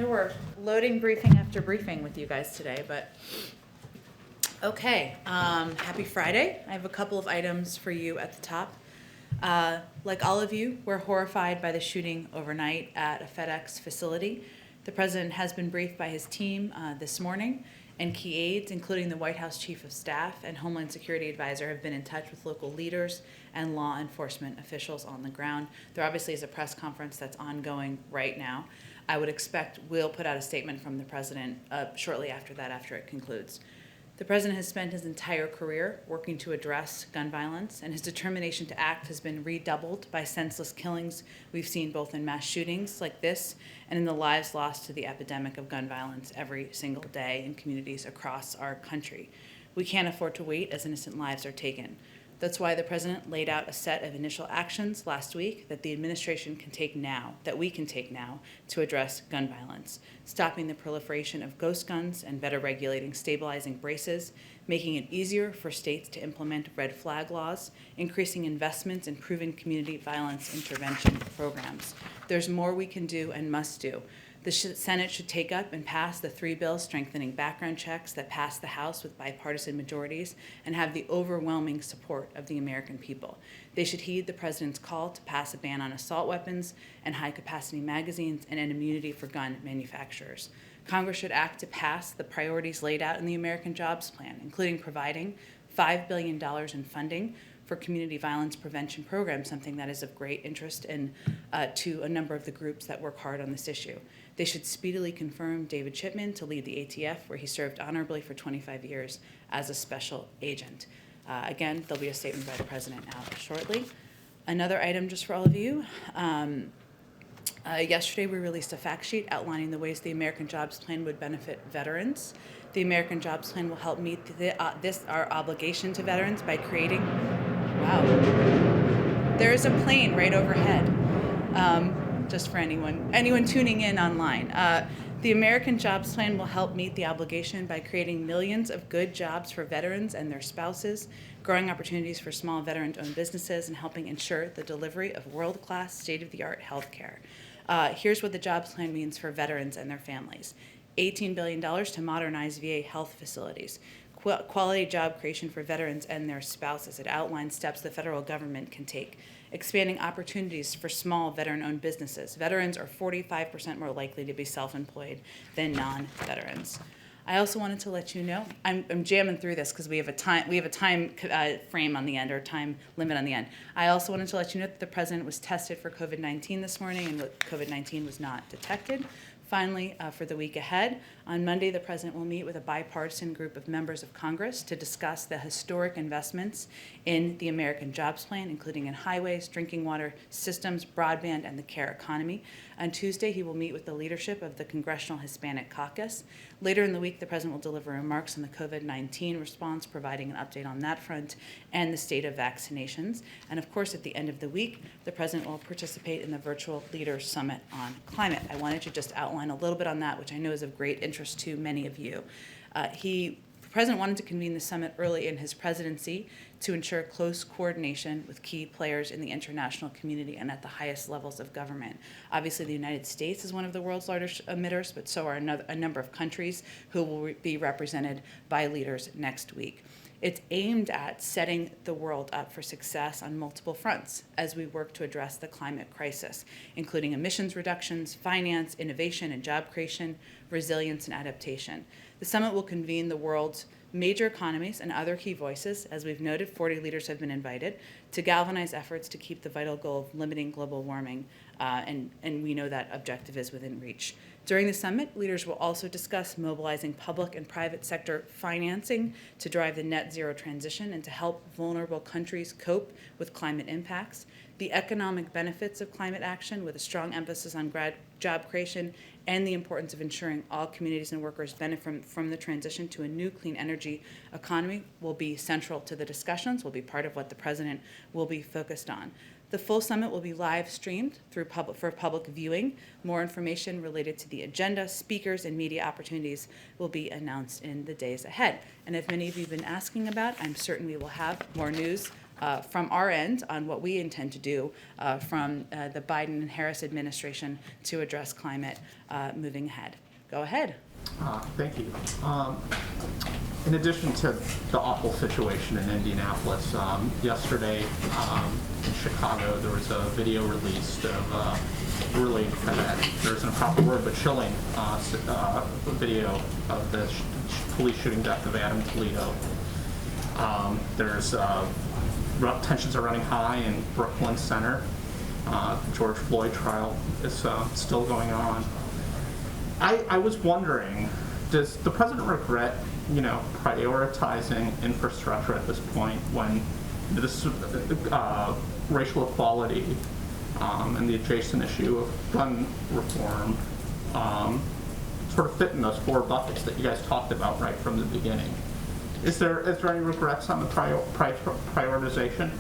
Here we're loading briefing after briefing with you guys today, but okay. Happy Friday. I have a couple of items for you at the top. Like all of you, we're horrified by the shooting overnight at a FedEx facility. The president has been briefed by his team this morning, and key aides, including the White House Chief of Staff and Homeland Security Advisor, have been in touch with local leaders and law enforcement officials on the ground. There obviously is a press conference that's ongoing right now. I would expect we'll put out a statement from the president shortly after that, after it concludes. The president has spent his entire career working to address gun violence, and his determination to act has been redoubled by senseless killings we've seen both in mass shootings like this and in the lives lost to the epidemic of gun violence every single day in communities across our country. We can't afford to wait as innocent lives are taken. That's why the president laid out a set of initial actions last week that the administration can take now, that we can take now, to address gun violence, stopping the proliferation of ghost guns and better regulating stabilizing braces, making it easier for states to implement red flag laws, increasing investments in proven community violence intervention programs. There's more we can do and must do. The Senate should take up and pass the 3 bills strengthening background checks that passed the House with bipartisan majorities and have the overwhelming support of the American people. They should heed the president's call to pass a ban on assault weapons and high-capacity magazines and an immunity for gun manufacturers. Congress should act to pass the priorities laid out in the American Jobs Plan, including providing $5 billion in funding for community violence prevention programs, something that is of great interest to a number of the groups that work hard on this issue. They should speedily confirm David Chipman to lead the ATF, where he served honorably for 25 years as a special agent. Again, there'll be a statement by the president out shortly. Another item just for all of you. Yesterday, we released a fact sheet outlining the ways the American Jobs Plan would benefit veterans. The American Jobs Plan will help meet our obligation to veterans by creating, wow, there is a plane right overhead, just for anyone tuning in online. The American Jobs Plan will help meet the obligation by creating millions of good jobs for veterans and their spouses, growing opportunities for small veteran-owned businesses, and helping ensure the delivery of world-class, state-of-the-art health care. Here's what the Jobs Plan means for veterans and their families. $18 billion to modernize VA health facilities, quality job creation for veterans and their spouses. It outlines steps the federal government can take, expanding opportunities for small veteran-owned businesses. Veterans are 45% more likely to be self-employed than non-veterans. I also wanted to let you know, I'm jamming through this because we have a time frame on the end, or time limit on the end. I also wanted to let you know that the president was tested for COVID-19 this morning, and COVID-19 was not detected. Finally, for the week ahead, on Monday, the president will meet with a bipartisan group of members of Congress to discuss the historic investments in the American Jobs Plan, including in highways, drinking water systems, broadband, and the care economy. On Tuesday, he will meet with the leadership of the Congressional Hispanic Caucus. Later in the week, the president will deliver remarks on the COVID-19 response, providing an update on that front and the state of vaccinations. And of course, at the end of the week, the president will participate in the Virtual Leaders Summit on Climate. I wanted to just outline a little bit on that, which I know is of great interest to many of you. The president wanted to convene the summit early in his presidency to ensure close coordination with key players in the international community and at the highest levels of government. Obviously, the United States is one of the world's largest emitters, but so are a number of countries who will be represented by leaders next week. It's aimed at setting the world up for success on multiple fronts as we work to address the climate crisis, including emissions reductions, finance, innovation and job creation, resilience and adaptation. The summit will convene the world's major economies and other key voices. As we've noted, 40 leaders have been invited to galvanize efforts to keep the vital goal of limiting global warming, and we know that objective is within reach. During the summit, leaders will also discuss mobilizing public and private sector financing to drive the net zero transition and to help vulnerable countries cope with climate impacts, the economic benefits of climate action with a strong emphasis on job creation, and the importance of ensuring all communities and workers benefit from the transition to a new clean energy economy will be central to the discussions, will be part of what the president will be focused on. The full summit will be live streamed for public viewing. More information related to the agenda, speakers, and media opportunities will be announced in the days ahead. And as many of you have been asking about, I'm certain we will have more news from our end on what we intend to do from the Biden and Harris administration to address climate moving ahead. Go ahead. Thank you. In addition to the awful situation in Indianapolis, yesterday in Chicago there was a video released of really, there isn't a proper word, but chilling video of the police shooting death of Adam Toledo. There's tensions are running high in Brooklyn Center. The George Floyd trial is still going on. I was wondering, does the president regret, prioritizing infrastructure at this point when this racial equality and the adjacent issue of gun reform sort of fit in those four buckets that you guys talked about right from the beginning? Is there any regrets on the prioritization?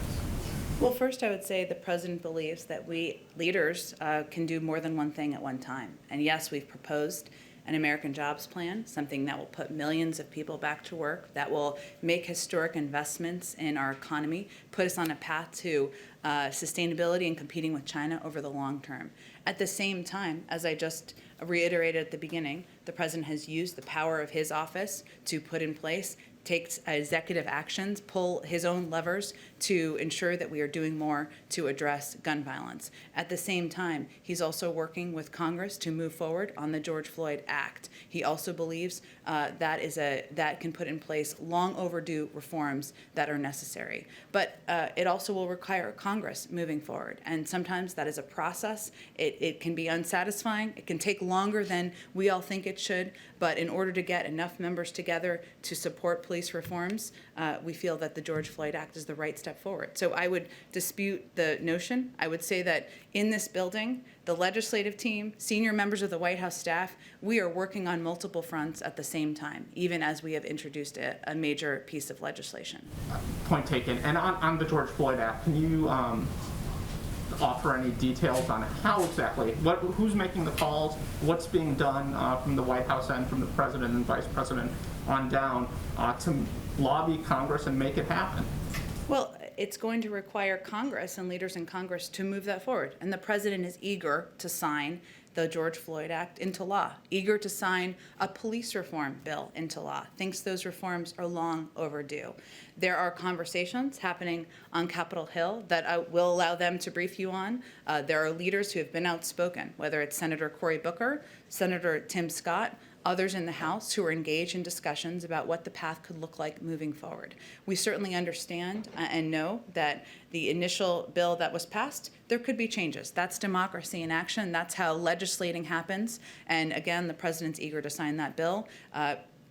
Well, first I would say the president believes that we leaders can do more than one thing at one time. And yes, we've proposed an American Jobs Plan, something that will put millions of people back to work, that will make historic investments in our economy, put us on a path to sustainability and competing with China over the long term. At the same time, as I just reiterated at the beginning, the president has used the power of his office to put in place, take executive actions, pull his own levers to ensure that we are doing more to address gun violence. At the same time, he's also working with Congress to move forward on the George Floyd Act. He also believes that can put in place long overdue reforms that are necessary. But it also will require Congress moving forward. And sometimes that is a process. It can be unsatisfying. It can take longer than we all think it should. But in order to get enough members together to support police reforms, we feel that the George Floyd Act is the right step forward. So I would dispute the notion. I would say that in this building, the legislative team, senior members of the White House staff, we are working on multiple fronts at the same time, even as we have introduced a major piece of legislation. Point taken. And on the George Floyd Act, can you offer any details on how exactly, who's making the calls, what's being done from the White House end, from the president and vice president on down to lobby Congress and make it happen? Well, it's going to require Congress and leaders in Congress to move that forward. And the president is eager to sign the George Floyd Act into law, eager to sign a police reform bill into law, thinks those reforms are long overdue. There are conversations happening on Capitol Hill that I will allow them to brief you on. There are leaders who have been outspoken, whether it's Senator Cory Booker, Senator Tim Scott, others in the House who are engaged in discussions about what the path could look like moving forward. We certainly understand and know that the initial bill that was passed, there could be changes. That's democracy in action. That's how legislating happens. And again, the president's eager to sign that bill.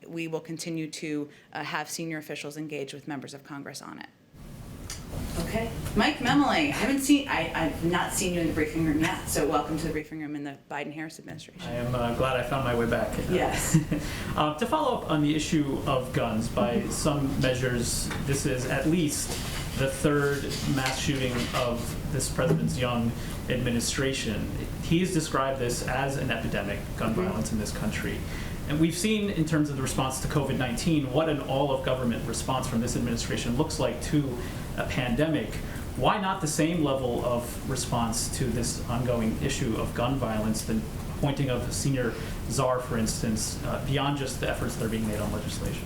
We will continue to have senior officials engage with members of Congress on it. Okay, Mike Memoli, I've not seen you in the briefing room yet, so welcome to the briefing room in the Biden-Harris administration. I am glad I found my way back. Yes. To follow up on the issue of guns, by some measures, this is at least the third mass shooting of this president's young administration. He's described this as an epidemic, gun violence in this country. And we've seen, in terms of the response to COVID-19, what an all-of-government response from this administration looks like to a pandemic. Why not the same level of response to this ongoing issue of gun violence, the appointing of a senior czar, for instance, beyond just the efforts that are being made on legislation?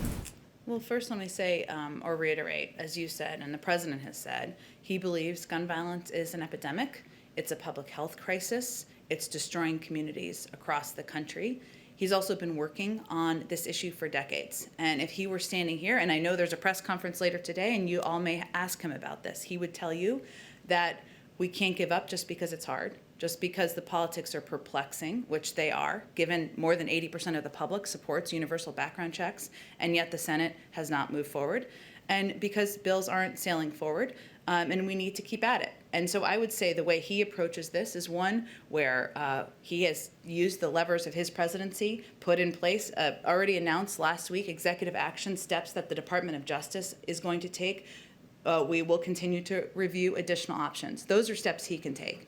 Well, first let me say, or reiterate, as you said, and the president has said, he believes gun violence is an epidemic. It's a public health crisis. It's destroying communities across the country. He's also been working on this issue for decades. And if he were standing here, and I know there's a press conference later today, and you all may ask him about this, he would tell you that we can't give up just because it's hard, just because the politics are perplexing, which they are, given more than 80% of the public supports universal background checks, and yet the Senate has not moved forward. And because bills aren't sailing forward, and we need to keep at it. And so I would say the way he approaches this is one where he has used the levers of his presidency, put in place, already announced last week, executive action steps that the Department of Justice is going to take. We will continue to review additional options. Those are steps he can take.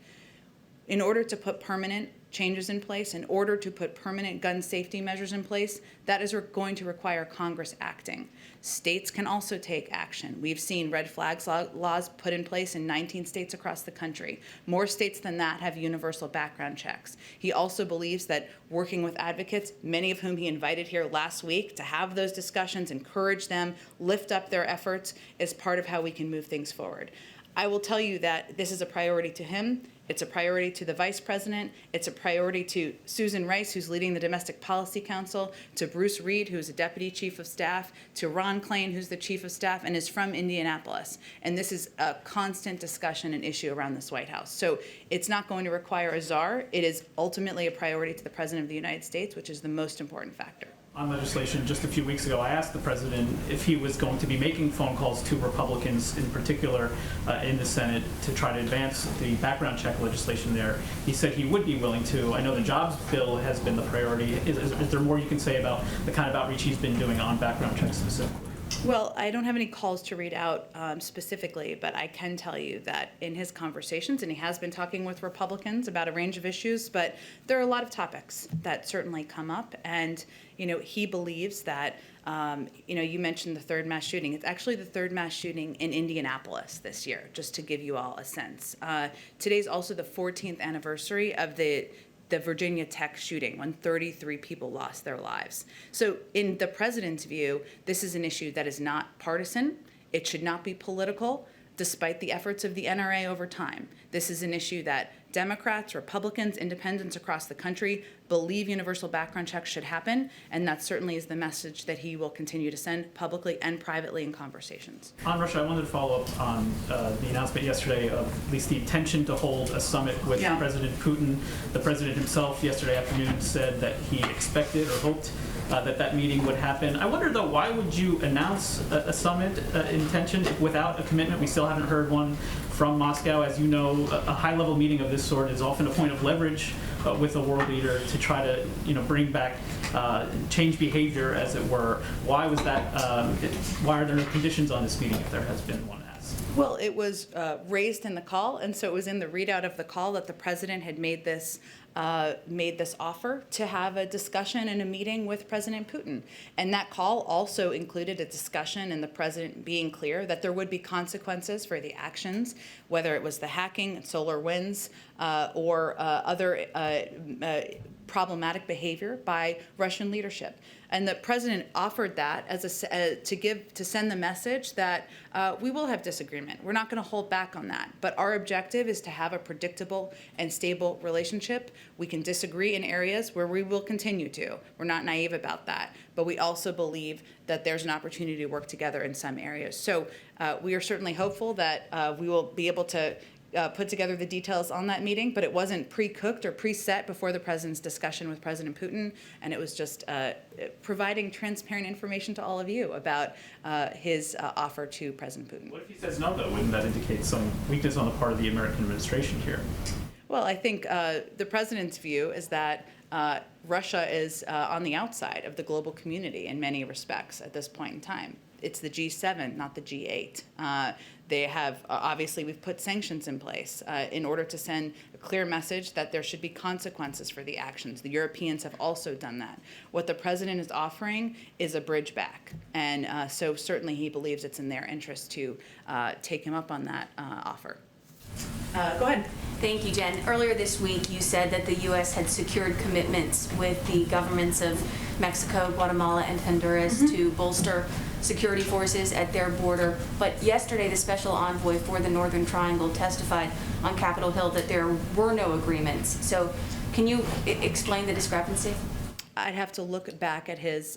In order to put permanent changes in place, in order to put permanent gun safety measures in place, that is going to require Congress acting. States can also take action. We've seen red flags laws put in place in 19 states across the country. More states than that have universal background checks. He also believes that working with advocates, many of whom he invited here last week to have those discussions, encourage them, lift up their efforts, is part of how we can move things forward. I will tell you that this is a priority to him. It's a priority to the Vice President. It's a priority to Susan Rice, who's leading the Domestic Policy Council, to Bruce Reed, who's a Deputy Chief of Staff, to Ron Klain, who's the Chief of Staff and is from Indianapolis. And this is a constant discussion and issue around this White House. So it's not going to require a czar. It is ultimately a priority to the President of the United States, which is the most important factor. On legislation, just a few weeks ago, I asked the president if he was going to be making phone calls to Republicans, in particular in the Senate, to try to advance the background check legislation there. He said he would be willing to. I know the jobs bill has been the priority. Is there more you can say about the kind of outreach he's been doing on background checks specifically? Well, I don't have any calls to read out specifically, but I can tell you that in his conversations, and he has been talking with Republicans about a range of issues, but there are a lot of topics that certainly come up. And, he believes that, you mentioned the third mass shooting. It's actually the third mass shooting in Indianapolis this year, just to give you all a sense. Today's also the 14th anniversary of the Virginia Tech shooting, when 33 people lost their lives. So in the president's view, this is an issue that is not partisan. It should not be political, despite the efforts of the NRA over time. This is an issue that Democrats, Republicans, independents across the country believe universal background checks should happen, and that certainly is the message that he will continue to send publicly and privately in conversations. On Russia, I wanted to follow up on the announcement yesterday of at least the intention to hold a summit with President Putin. The president himself yesterday afternoon said that he expected or hoped that meeting would happen. I wonder, though, why would you announce a summit intention without a commitment? We still haven't heard one from Moscow. As you know, a high-level meeting of this sort is often a point of leverage with a world leader to try to, bring back change behavior, as it were. Why was that? Why are there no conditions on this meeting if there has been one? Well, it was raised in the call, and so it was in the readout of the call that the president had made this offer to have a discussion and a meeting with President Putin. And that call also included a discussion and the president being clear that there would be consequences for the actions, whether it was the hacking, SolarWinds, or other problematic behavior by Russian leadership. And the president offered that as to send the message that we will have disagreement. We're not going to hold back on that. But our objective is to have a predictable and stable relationship. We can disagree in areas where we will continue to. We're not naive about that. But we also believe that there's an opportunity to work together in some areas. So we are certainly hopeful that we will be able to put together the details on that meeting, but it wasn't pre-cooked or preset before the president's discussion with President Putin, and it was just providing transparent information to all of you about his offer to President Putin. What if he says no, though? Wouldn't that indicate some weakness on the part of the American administration here? Well, I think the president's view is that Russia is on the outside of the global community in many respects at this point in time. It's the G7, not the G8. They have, obviously, we've put sanctions in place in order to send a clear message that there should be consequences for the actions. The Europeans have also done that. What the president is offering is a bridge back. And so certainly he believes it's in their interest to take him up on that offer. Go ahead. Thank you, Jen. Earlier this week, you said that the U.S. had secured commitments with the governments of Mexico, Guatemala, and Honduras to bolster security forces at their border. But yesterday, the special envoy for the Northern Triangle testified on Capitol Hill that there were no agreements. So can you explain the discrepancy? I'd have to look back at his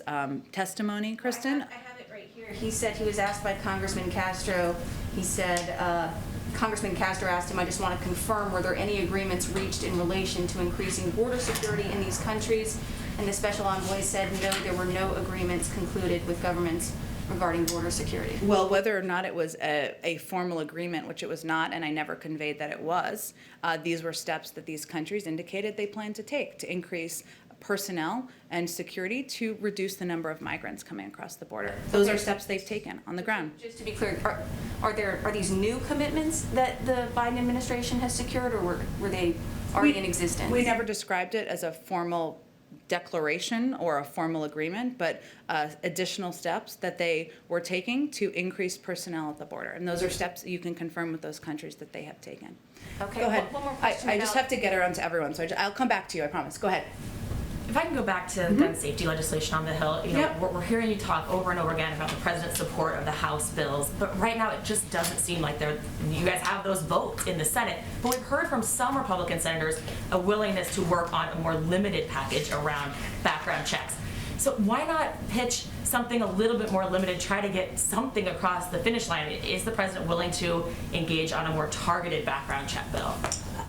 testimony, Kristen. I have it right here. He said he was asked by Congressman Castro, he said, Congressman Castro asked him, I just want to confirm, were there any agreements reached in relation to increasing border security in these countries? And the special envoy said, no, there were no agreements concluded with governments regarding border security. Well, whether or not it was a formal agreement, which it was not, and I never conveyed that it was, these were steps that these countries indicated they plan to take to increase personnel and security to reduce the number of migrants coming across the border. Those are steps they've taken on the ground. Just to be clear, are these new commitments that the Biden administration has secured, or were they already in existence? We never described it as a formal declaration or a formal agreement, but additional steps that they were taking to increase personnel at the border. And those are steps you can confirm with those countries that they have taken. Okay, Go ahead. one more question I just about- have to get around to everyone, so I'll come back to you, I promise. Go ahead. If I can go back to gun safety legislation on the Hill, you know, Yep. we're hearing you talk over and over again about the president's support of the House bills, but right now it just doesn't seem like you guys have those votes in the Senate. But we've heard from some Republican senators a willingness to work on a more limited package around background checks. So why not pitch something a little bit more limited, try to get something across the finish line? Is the president willing to engage on a more targeted background check bill?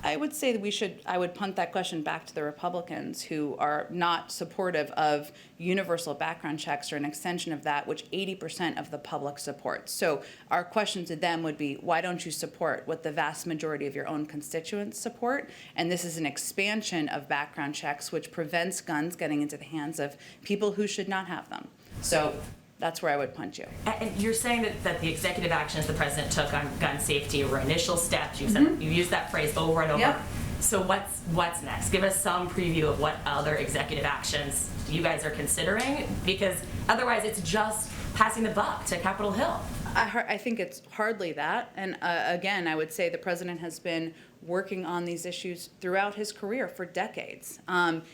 I would say that I would punt that question back to the Republicans who are not supportive of universal background checks or an extension of that, which 80% of the public supports. So our question to them would be, why don't you support what the vast majority of your own constituents support? And this is an expansion of background checks, which prevents guns getting into the hands of people who should not have them. So that's where I would punt you. And you're saying that the executive actions the president took on gun safety were initial steps. You said you used that phrase over and over. Yep. So what's next? Give us some preview of what other executive actions you guys are considering, because otherwise it's just passing the buck to Capitol Hill. I think it's hardly that. And again, I would say the president has been working on these issues throughout his career for decades.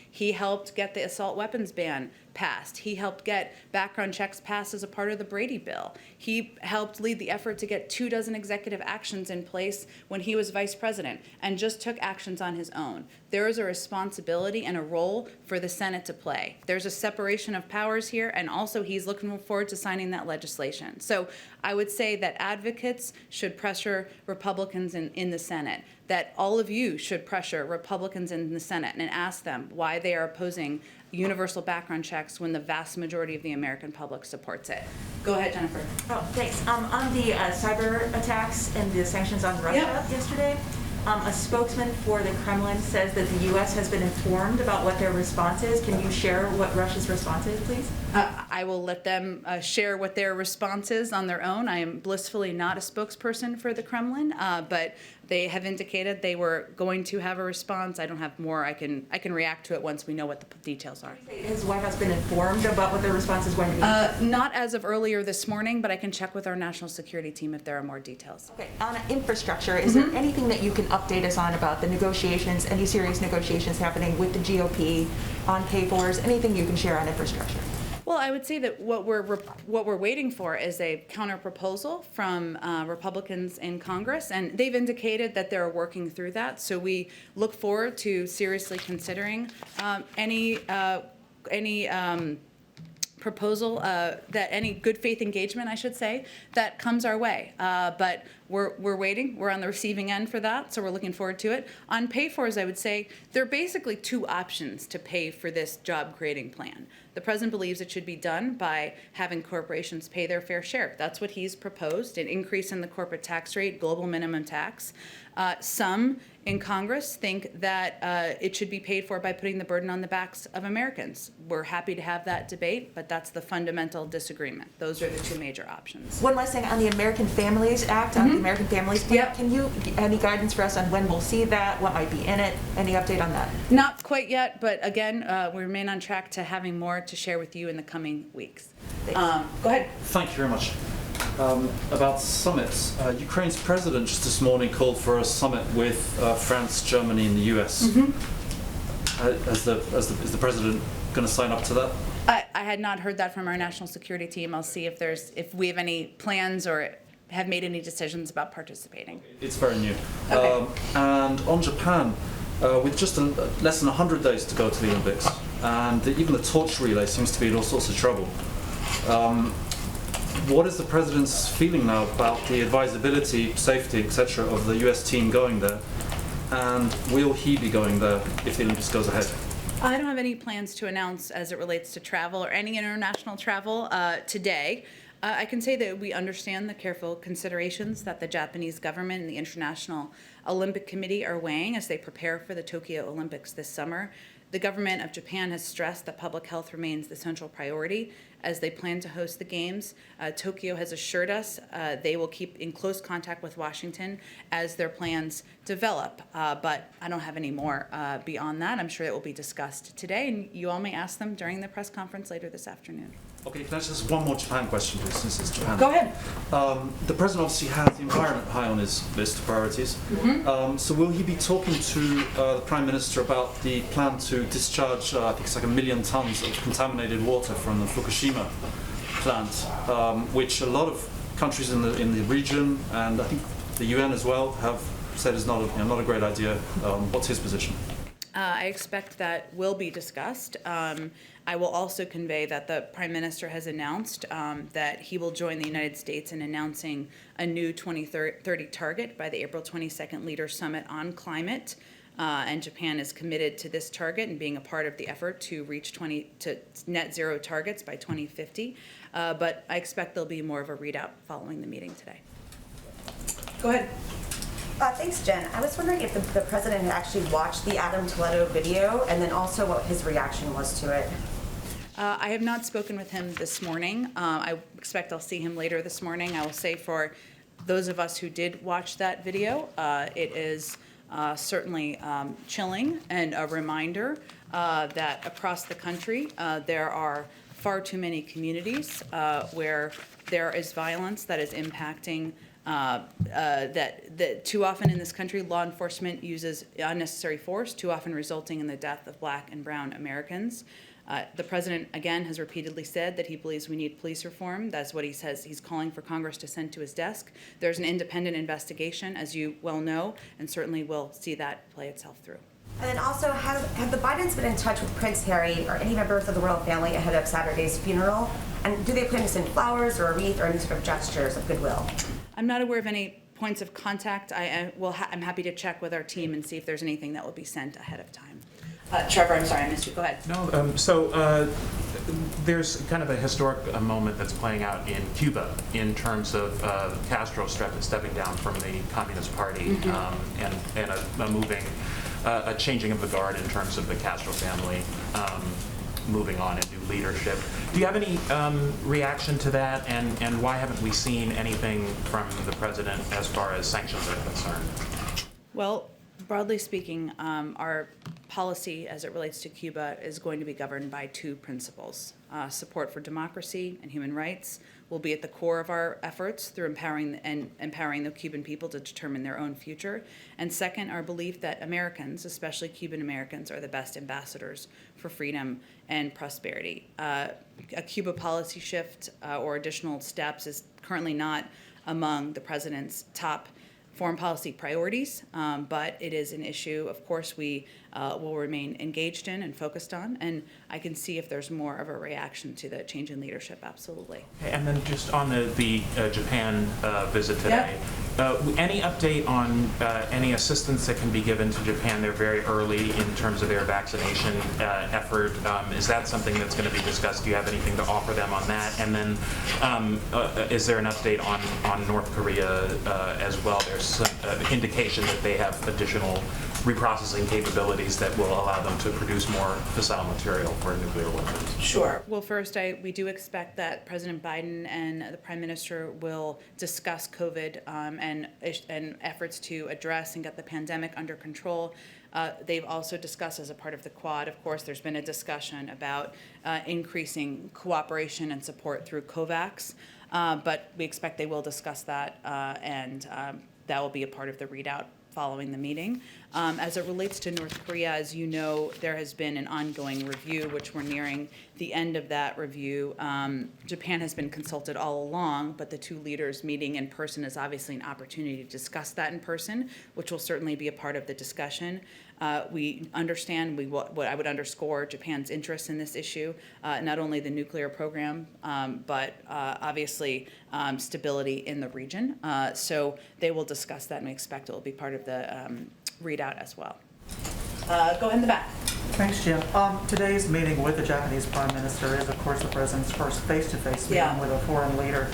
He helped get the assault weapons ban passed. He helped get background checks passed as a part of the Brady bill. He helped lead the effort to get 24 executive actions in place when he was vice president and just took actions on his own. There is a responsibility and a role for the Senate to play. There's a separation of powers here, and also he's looking forward to signing that legislation. So I would say that advocates should pressure Republicans in the Senate, that all of you should pressure Republicans in the Senate and ask them why they are opposing universal background checks when the vast majority of the American public supports it. Go ahead, Jennifer. Oh, thanks. On the cyber attacks and the sanctions on Russia Yep. yesterday, a spokesman for the Kremlin says that the U.S. has been informed about what their response is. Can you share what Russia's response is, please? I will let them share what their response is on their own. I am blissfully not a spokesperson for the Kremlin, but they have indicated they were going to have a response. I don't have more. I can react to it once we know what the details are. Has the White House been informed about what their response is going to be? Not as of earlier this morning, but I can check with our national security team if there are more details. Okay, on infrastructure, is there anything that you can update us on about the negotiations, any serious negotiations happening with the GOP on pay-fors, anything you can share on infrastructure? Well, I would say that what we're waiting for is a counter proposal from Republicans in Congress, and they've indicated that they're working through that. So we look forward to seriously considering any proposal, that any good faith engagement, I should say, that comes our way. But we're waiting. We're on the receiving end for that, so we're looking forward to it. On pay-fors, I would say there are basically two options to pay for this job-creating plan. The president believes it should be done by having corporations pay their fair share. That's what he's proposed, an increase in the corporate tax rate, global minimum tax. Some in Congress think that it should be paid for by putting the burden on the backs of Americans. We're happy to have that debate, but that's the fundamental disagreement. Those are the two major options. One last thing on the American Families Act, on the American Families Plan. Yep. Can you, any guidance for us on when we'll see that, what might be in it, any update on that? Not quite yet, but again, we remain on track to having more to share with you in the coming weeks. Go ahead. Thank you very much. About summits, Ukraine's president just this morning called for a summit with France, Germany, and the US. Is the president going to sign up to that? I had not heard that from our national security team. I'll see if we have any plans or have made any decisions about participating. It's very new. Okay. And on Japan, with just less than 100 days to go to the Olympics, and even the torch relay seems to be in all sorts of trouble. What is the president's feeling now about the advisability, safety, etc. of the US team going there? And will he be going there if the Olympics goes ahead? I don't have any plans to announce as it relates to travel or any international travel today. I can say that we understand the careful considerations that the Japanese government and the international Olympic Committee are weighing as they prepare for the Tokyo Olympics this summer. The government of Japan has stressed that public health remains the central priority as they plan to host the Games. Tokyo has assured us they will keep in close contact with Washington as their plans develop. But I don't have any more beyond that. I'm sure it will be discussed today, and you all may ask them during the press conference later this afternoon. Okay, can I just one more Japan question, please, since it's Japan? Go ahead. The president obviously has the environment high on his list of priorities. So will he be talking to the Prime Minister about the plan to discharge, I think it's like 1 million tons of contaminated water from the Fukushima plant, which a lot of countries in the region, and I think the UN as well, have said is not a great idea. What's his position? I expect that will be discussed. I will also convey that the Prime Minister has announced that he will join the United States in announcing a new 2030 target by the April 22nd Leaders Summit on Climate. And Japan is committed to this target and being a part of the effort to reach net zero targets by 2050. But I expect there'll be more of a readout following the meeting today. Go ahead. Thanks, Jen. I was wondering if the president had actually watched the Adam Toledo video, and then also what his reaction was to it. I have not spoken with him this morning. I expect I'll see him later this morning. I will say for those of us who did watch that video, it is certainly chilling and a reminder that across the country there are far too many communities where there is violence that is impacting that too often in this country, law enforcement uses unnecessary force, too often resulting in the death of Black and brown Americans. The president, again, has repeatedly said that he believes we need police reform. That's what he says he's calling for Congress to send to his desk. There's an independent investigation, as you well know, and certainly we'll see that play itself through. And then also, have the Bidens been in touch with Prince Harry or any members of the royal family ahead of Saturday's funeral? And do they plan to send flowers or a wreath or any sort of gestures of goodwill? I'm not aware of any points of contact. I'm happy to check with our team and see if there's anything that will be sent ahead of time. Trevor, I'm sorry, I missed you. Go ahead. No, so there's kind of a historic moment that's playing out in Cuba in terms of Castro stepping down from the Communist Party and a moving, a changing of the guard in terms of the Castro family moving on in new leadership. Do you have any reaction to that, and why haven't we seen anything from the president as far as sanctions are concerned? Well, broadly speaking, our policy as it relates to Cuba is going to be governed by two principles. Support for democracy and human rights will be at the core of our efforts through empowering the Cuban people to determine their own future. And second, our belief that Americans, especially Cuban Americans, are the best ambassadors for freedom and prosperity. A Cuba policy shift or additional steps is currently not among the president's top foreign policy priorities, but it is an issue, of course, we will remain engaged in and focused on, and I can see if there's more of a reaction to the change in leadership, absolutely. And then just on the Japan visit today, any update on any assistance that can be given to Japan? They're very early in terms of their vaccination effort. Is that something that's going to be discussed? Do you have anything to offer them on that? And then is there an update on North Korea as well? There's some indication that they have additional reprocessing capabilities that will allow them to produce more fissile material for nuclear weapons. Sure. Well, first, we do expect that President Biden and the Prime Minister will discuss COVID and efforts to address and get the pandemic under control. They've also discussed as a part of the Quad, of course, there's been a discussion about increasing cooperation and support through COVAX, but we expect they will discuss that and that will be a part of the readout following the meeting. As it relates to North Korea, as you know, there has been an ongoing review, which we're nearing the end of that review. Japan has been consulted all along, but the two leaders meeting in person is obviously an opportunity to discuss that in person, which will certainly be a part of the discussion. We understand, what I would underscore Japan's interest in this issue, not only the nuclear program, but obviously stability in the region. So they will discuss that, and we expect it will be part of the readout as well. Go ahead in the back. Thanks, Jim. Today's meeting with the Japanese Prime Minister is, of course, the President's first face-to-face meeting with a foreign leader.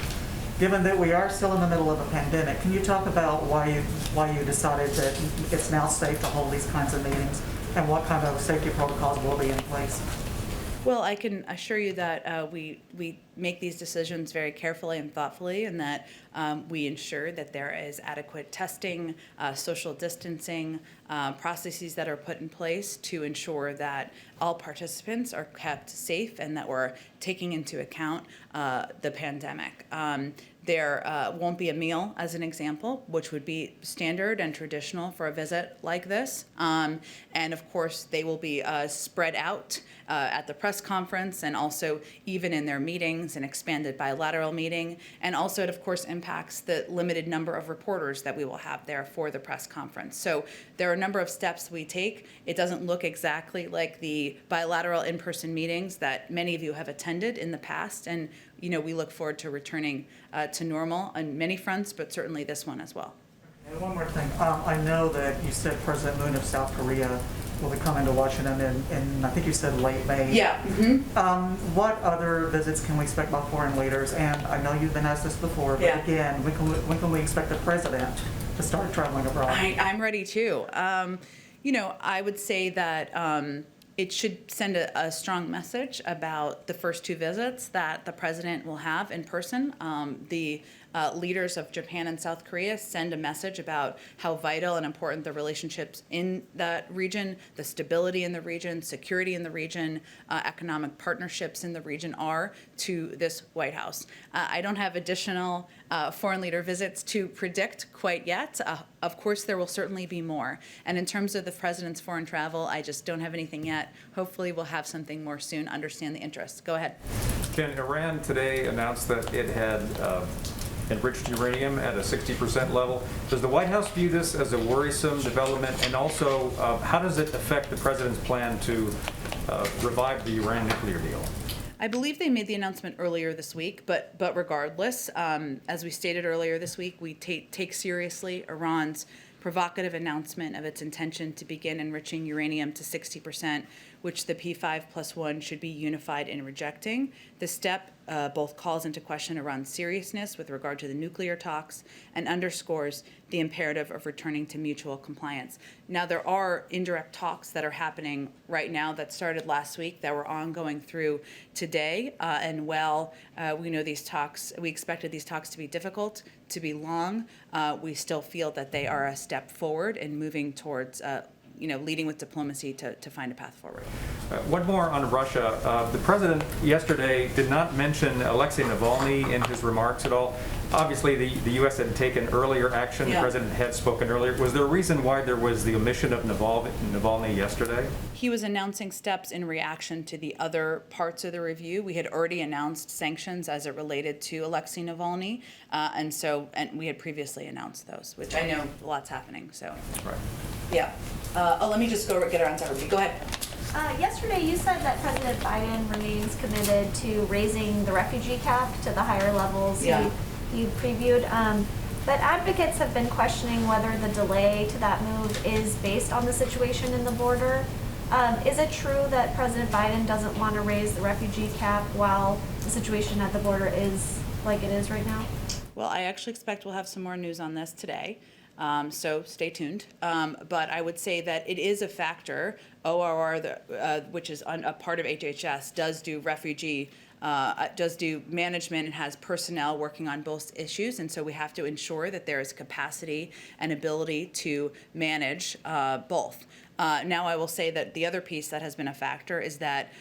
given that we are still in the middle of a pandemic, can you talk about why you decided that it's now safe to hold these kinds of meetings and what kind of safety protocols will be in place? Well, I can assure you that we make these decisions very carefully and thoughtfully, and that we ensure that there is adequate testing, social distancing, processes that are put in place to ensure that all participants are kept safe and that we're taking into account the pandemic. There won't be a meal, as an example, which would be standard and traditional for a visit like this. And of course, they will be spread out at the press conference and also even in their meetings, an expanded bilateral meeting. And also, it of course impacts the limited number of reporters that we will have there for the press conference. So there are a number of steps we take. It doesn't look exactly like the bilateral in-person meetings that many of you have attended in the past. And we look forward to returning to normal on many fronts, but certainly this one as well. And one more thing. I know that you said President Moon of South Korea will be coming to Washington in I think you said late May. Yeah. Mm-hmm. What other visits can we expect by foreign leaders? And I know you've been asked this before, but Yeah. again, when can we expect the president to start traveling abroad? I'm ready too. I would say that it should send a strong message about the first two visits that the president will have in person. The leaders of Japan and South Korea send a message about how vital and important the relationships in that region, the stability in the region, security in the region, economic partnerships in the region are to this White House. I don't have additional foreign leader visits to predict quite yet. Of course, there will certainly be more. And in terms of the president's foreign travel, I just don't have anything yet. Hopefully, we'll have something more soon, understand the interest. Go ahead. Ken, Iran today announced that it had enriched uranium at a 60% level. Does the White House view this as a worrisome development? And also, how does it affect the president's plan to revive the Iran nuclear deal? I believe they made the announcement earlier this week, but regardless, as we stated earlier this week, we take seriously Iran's provocative announcement of its intention to begin enriching uranium to 60%, which the P5+1 should be unified in rejecting. The step both calls into question Iran's seriousness with regard to the nuclear talks and underscores the imperative of returning to mutual compliance. Now, there are indirect talks that are happening right now that started last week that were ongoing through today. And while we know these talks, we expected these talks to be difficult, to be long, we still feel that they are a step forward in moving towards leading with diplomacy to find a path forward. One more on Russia. The president yesterday did not mention Alexei Navalny in his remarks at all. Obviously, the U.S. had taken earlier action. Yeah. The president had spoken earlier. Was there a reason why there was the omission of Navalny yesterday? He was announcing steps in reaction to the other parts of the review. We had already announced sanctions as it related to Alexei Navalny, and we had previously announced those, which I know a lot's happening. So, Right. yeah. Let me just get around to everybody. Go ahead. Yesterday, you said that President Biden remains committed to raising the refugee cap to the higher levels Yeah. you previewed. But advocates have been questioning whether the delay to that move is based on the situation in the border. Is it true that President Biden doesn't want to raise the refugee cap while the situation at the border is like it is right now? Well, I actually expect we'll have some more news on this today. So stay tuned. But I would say that it is a factor. ORR, which is a part of HHS, does do management and has personnel working on both issues. And so we have to ensure that there is capacity and ability to manage both. Now, I will say that the other piece that has been a factor is that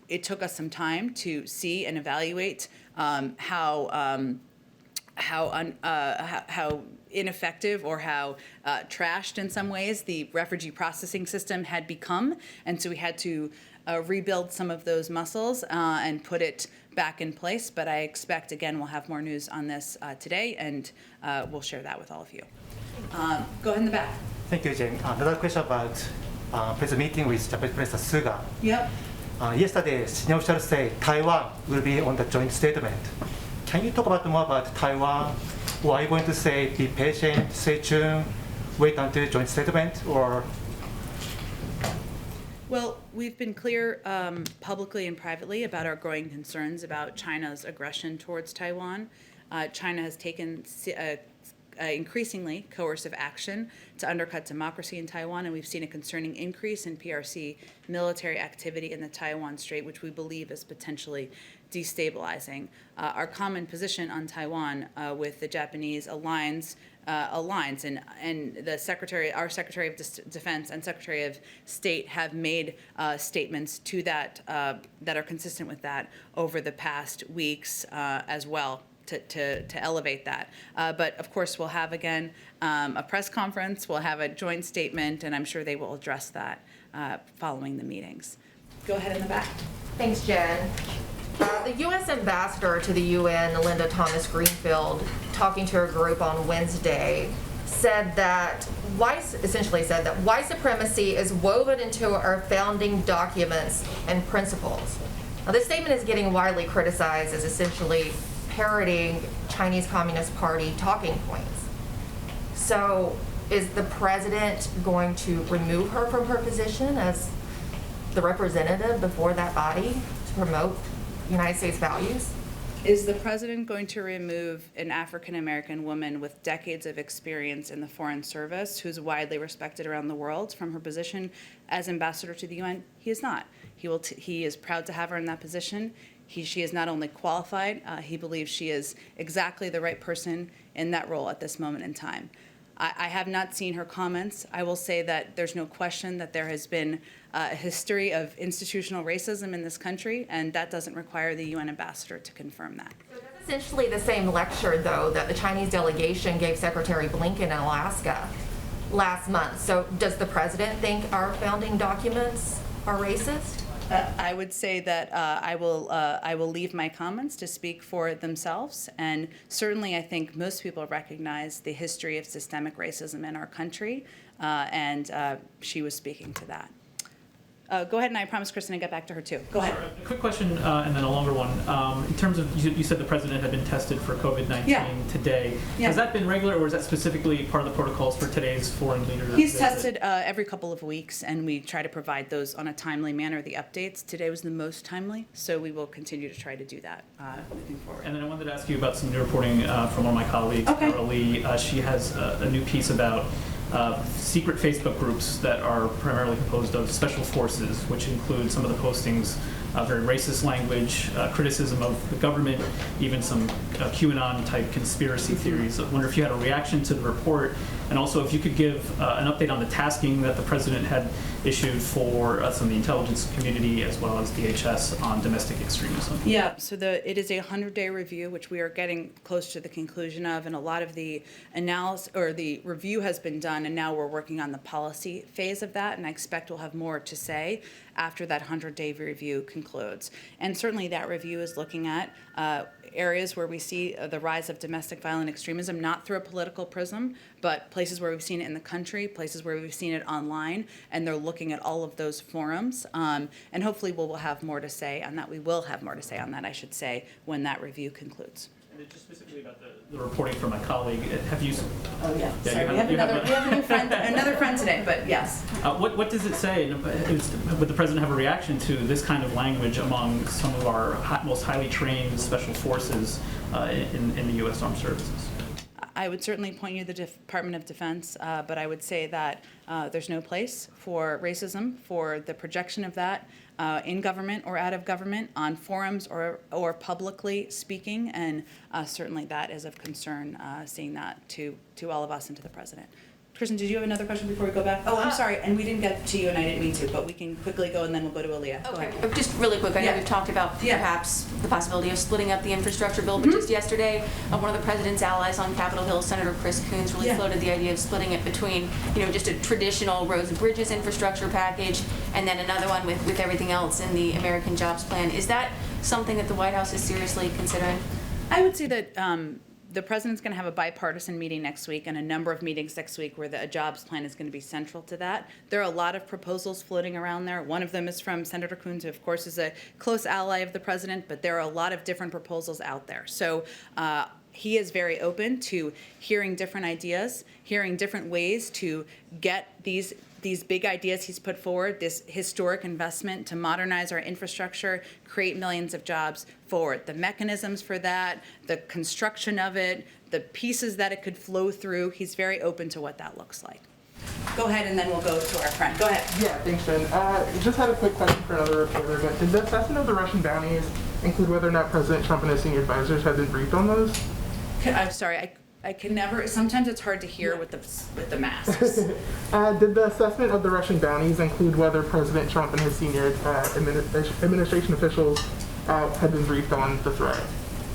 it took us some time to see and evaluate how ineffective or how trashed in some ways the refugee processing system had become. And so we had to rebuild some of those muscles and put it back in place. But I expect, again, we'll have more news on this today, and we'll share that with all of you. Go ahead in the back. Thank you, Jen. Another question about press meeting with Japanese President Suga. Yep. Yesterday, senior officials say Taiwan will be on the joint statement. Can you talk more about Taiwan? Or are you going to say, be patient, stay tuned, wait until joint statement, or? Well, we've been clear publicly and privately about our growing concerns about China's aggression towards Taiwan. China has taken increasingly coercive action to undercut democracy in Taiwan, and we've seen a concerning increase in PRC military activity in the Taiwan Strait, which we believe is potentially destabilizing. Our common position on Taiwan with the Japanese aligns, and our Secretary of Defense and Secretary of State have made statements to that that are consistent with that over the past weeks as well. To elevate that. But of course, we'll have again a press conference, we'll have a joint statement, and I'm sure they will address that following the meetings. Go ahead in the back. Thanks, Jen. The U.S. ambassador to the UN, Linda Thomas Greenfield, talking to a group on Wednesday, essentially said that white supremacy is woven into our founding documents and principles. Now, this statement is getting widely criticized as essentially parroting Chinese Communist Party talking points. So is the president going to remove her from her position as the representative before that body to promote United States values? Is the president going to remove an African-American woman with decades of experience in the Foreign Service, who's widely respected around the world, from her position as ambassador to the UN? He is not. He is proud to have her in that position. She is not only qualified, he believes she is exactly the right person in that role at this moment in time. I have not seen her comments. I will say that there's no question that there has been a history of institutional racism in this country, and that doesn't require the UN ambassador to confirm that. So that's essentially the same lecture, though, that the Chinese delegation gave Secretary Blinken in Alaska last month. So does the president think our founding documents are racist? I would say that I will leave my comments to speak for themselves, and certainly I think most people recognize the history of systemic racism in our country, and she was speaking to that. Go ahead, and I promise Kristen to get back to her too. Go ahead. Sure. A quick question and then a longer one. In terms of, you said the president had been tested for COVID-19 today. Yeah. Has that been regular, or is that specifically part of the protocols for today's foreign leader He's visit? tested every couple of weeks, and we try to provide those on a timely manner, the updates. Today was the most timely, so we will continue to try to do that moving forward. And then I wanted to ask you about some new reporting from one of my colleagues, Okay. Carol Lee. She has a new piece about secret Facebook groups that are primarily composed of special forces, which include some of the postings, very racist language, criticism of the government, even some QAnon-type conspiracy theories. I wonder if you had a reaction to the report, and also if you could give an update on the tasking that the president had issued for some of the intelligence community as well as DHS on domestic extremism. Yeah, so it is a 100-day review, which we are getting close to the conclusion of, and a lot of the analysis or the review has been done, and now we're working on the policy phase of that, and I expect we'll have more to say after that 100-day review concludes. And certainly that review is looking at areas where we see the rise of domestic violent extremism, not through a political prism, but places where we've seen it in the country, places where we've seen it online, and they're looking at all of those forums. And hopefully we'll have more to say on that. We will have more to say on that, I should say, when that review concludes. And just specifically about the reporting from my colleague, have you... Oh, yeah. Sorry, we have a new friend, another friend today, but yes. What does it say? Would the president have a reaction to this kind of language among some of our most highly trained special forces in the U.S. Armed Services? I would certainly point you to the Department of Defense, but I would say that there's no place for racism, for the projection of that in government or out of government, on forums or publicly speaking, and certainly that is of concern, seeing that to all of us and to the president. Kristen, did you have another question before we go back? Oh, I'm sorry, and we didn't get to you, and I didn't mean to, but we can quickly go, and then we'll go to Aaliyah. Go ahead. Just really quick, I know Yeah. we've talked about Yeah. perhaps the possibility of splitting up the infrastructure bill, but just yesterday, one of the president's allies on Capitol Hill, Senator Chris Coons, really Yeah. floated the idea of splitting it between, just a traditional roads and bridges infrastructure package, and then another one with everything else in the American Jobs Plan. Is that something that the White House is seriously considering? I would say that the president's going to have a bipartisan meeting next week and a number of meetings next week where a jobs plan is going to be central to that. There are a lot of proposals floating around there. One of them is from Senator Coons, who of course is a close ally of the president, but there are a lot of different proposals out there. So he is very open to hearing different ideas, hearing different ways to get these these big ideas he's put forward, this historic investment to modernize our infrastructure, create millions of jobs forward. The mechanisms for that, the construction of it, the pieces that it could flow through, he's very open to what that looks like. Go ahead, and then we'll go to our friend. Go ahead. Yeah, thanks, Jen. Just had a quick question for another reporter, but did the assessment of the Russian bounties include whether or not President Trump and his senior advisors had been briefed on those? I'm sorry, I can never, sometimes it's hard to hear with the masks. Did the assessment of the Russian bounties include whether President Trump and his senior administration officials had been briefed on the threat?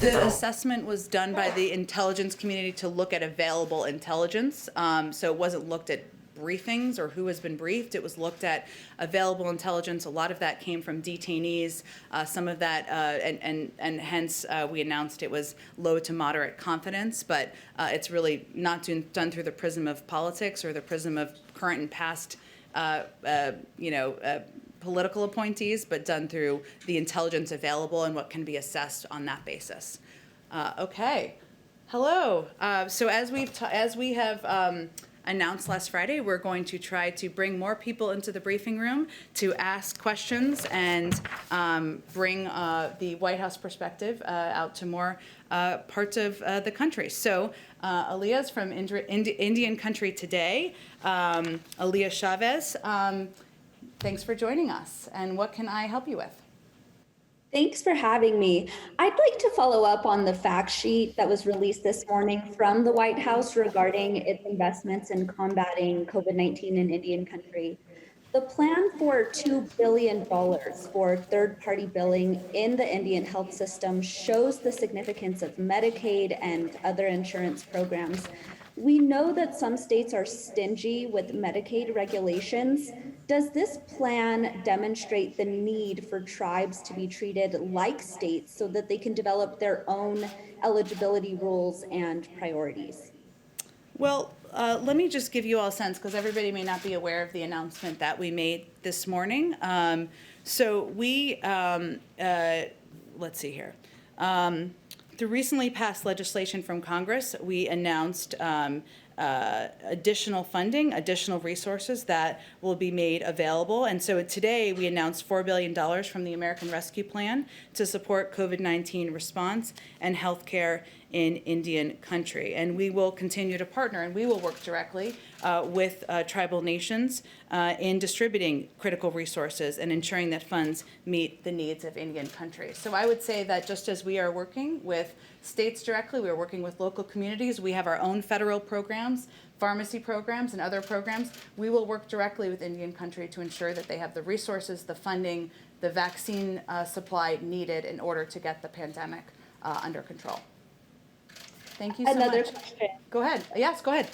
The assessment was done by the intelligence community to look at available intelligence. So it wasn't looked at briefings or who has been briefed. It was looked at available intelligence. A lot of that came from detainees. Some of that, and hence we announced it was low to moderate confidence, but it's really not done through the prism of politics or the prism of current and past political appointees, but done through the intelligence available and what can be assessed on that basis. Okay, hello. So as we have announced last Friday, we're going to try to bring more people into the briefing room to ask questions and bring the White House perspective out to more parts of the country. So Aliyah's from Indian Country Today. Aliyah Chavez, thanks for joining us. And what can I help you with? Thanks for having me. I'd like to follow up on the fact sheet that was released this morning from the White House regarding its investments in combating COVID-19 in Indian Country. The plan for $2 billion for third-party billing in the Indian health system shows the significance of Medicaid and other insurance programs. We know that some states are stingy with Medicaid regulations. Does this plan demonstrate the need for tribes to be treated like states so that they can develop their own eligibility rules and priorities? Well, let me just give you all a sense, because everybody may not be aware of the announcement that we made this morning. So we, let's see here. Through recently passed legislation from Congress, we announced additional funding, additional resources that will be made available. And so today we announced $4 billion from the American Rescue Plan to support COVID-19 response and healthcare in Indian Country. And we will continue to partner, and we will work directly with tribal nations in distributing critical resources and ensuring that funds meet the needs of Indian Country. So I would say that just as we are working with states directly, we are working with local communities. We have our own federal programs, pharmacy programs, and other programs. We will work directly with Indian Country to ensure that they have the resources, the funding, the vaccine supply needed in order to get the pandemic under control. Thank you so Another much. question. Go ahead. Yes, go ahead.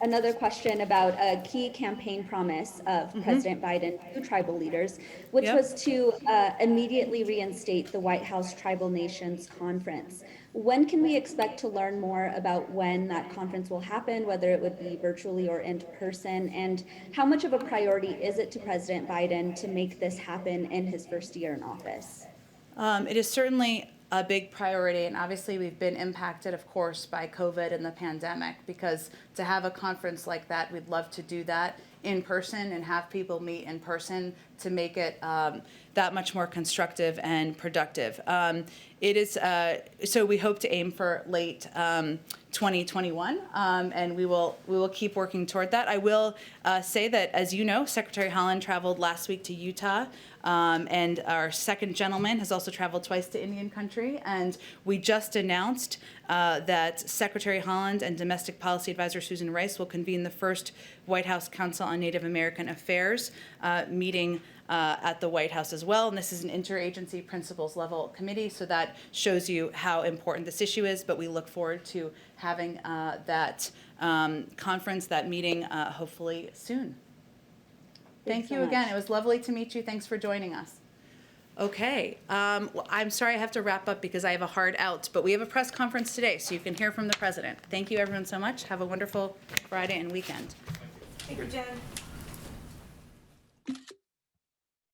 Another question about a key campaign promise of President Biden to tribal leaders, which was to immediately reinstate the White House Tribal Nations Conference. When can we expect to learn more about when that conference will happen, whether it would be virtually or in person, and how much of a priority is it to President Biden to make this happen in his first year in office? It is certainly a big priority, and obviously we've been impacted, of course, by COVID and the pandemic, because to have a conference like that, we'd love to do that in person and have people meet in person to make it that much more constructive and productive. It is, so we hope to aim for late 2021, and we will keep working toward that. I will say that, as you know, Secretary Haaland traveled last week to Utah, and our second gentleman has also traveled twice to Indian Country, and we just announced that Secretary Haaland and Domestic Policy Advisor Susan Rice will convene the first White House Council on Native American Affairs meeting at the White House as well. And this is an interagency principals level committee, so that shows you how important this issue is. But we look forward to having that conference, that meeting, hopefully soon. Thank you again. It was lovely to meet you. Thanks for joining us. Okay, well, I'm sorry I have to wrap up because I have a hard out, but we have a press conference today, so you can hear from the president. Thank you everyone so much. Have a wonderful Friday and weekend. Thank you, Jen.